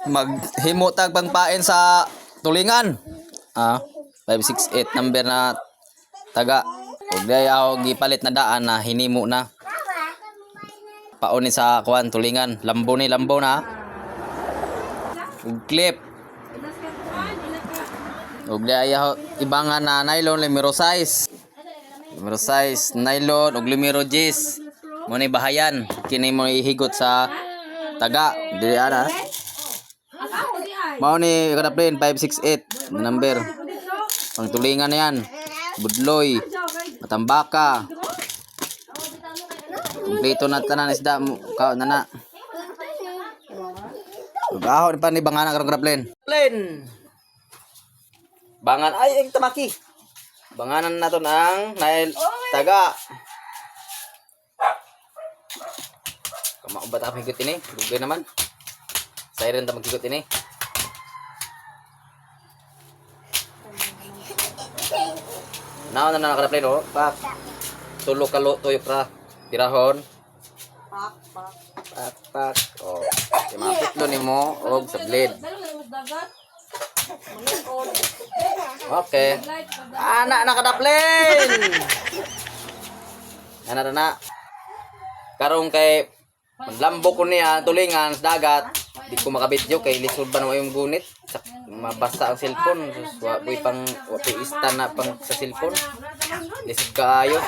Maghimo tag pangpain sa tulingan. 568 number na taga. Ug day ako gipalit na daan na hinimo na. Pauni sa kuan tulingan, lambo na. Ug clip. Ug day ako ibangan na nylon limero size. Limero size nylon ug limero jis. Mo ni bahayan kini mo ihigot sa taga. Dili ana. Mao ni kada plane 568 na number. Pangtulingan na yan. Budloy, matambaka. Kumpleto na tanan isda mo ka nana. Ugahon pa ni bangana karon kada plane. Plane. Bangan ay ang tamaki. Banganan nato ang nail taga. Kamao ba ta higot ini? Dugay naman. Siren ta maghigot ini. Now na kada plane oh. Pak. Tulo kalo toyo pra pirahon. Pak. Oh. Imapitlo nimo og sa blade. Okay. Anak na kada plane. Ana. Karong kay maglambo ko niya tulingan sa dagat. Di ko makabidyo kay lisod ba na yung gunit. Mabasa ang cellphone. Wapoy pang ista na pang sa cellphone. Lisod kaayo.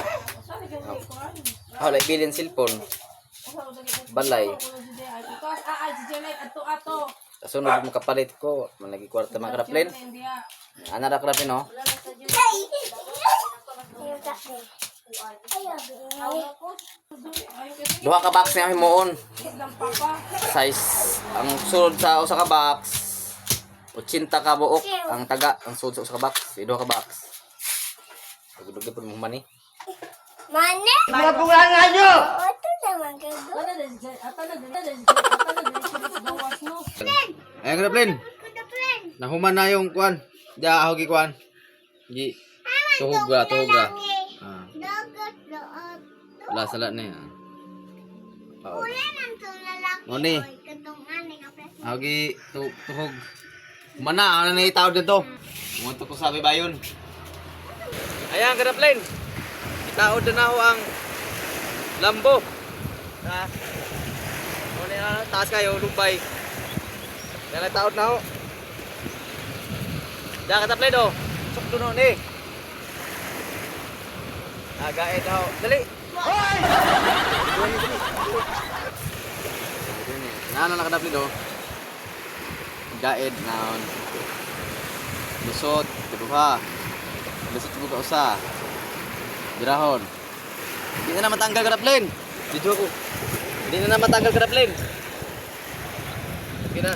Like bilin cellphone. Balay. Sa sunod mo kapalit ko. Malagi kwarta mga kraplin. Ana ra kraplin no? Duha ka box niya himuon. Size ang sulod sa usa ka box 80 ka buok ang taga ang sulod sa usa ka box. Duha ka box. Dugay pud mo mani. Mane? Mabunga nyo! Ito naman kago. Ayan ka na plane. Nahuman na yung kuan. Diya ako kuan. Di tuhog ra. Wala sala na yan. Moni. Agi tuhog. Mana ano na itawag dito? Muto ko sabi ba yun? Ayan ka na plane. Itaod na ako ang lambo. Moni na taas kayo lubay. Yan ang taod na ako. Diyan ka na plane oh. Sok doon ni. Again daw. Dali. Hoy! Nana nakadapli do. Gaed naon. Lusot, kedua. Lusot buka usa. Dirahon. Di na matanggal kada plane. Video ko. Di na matanggal kada plane. Kina.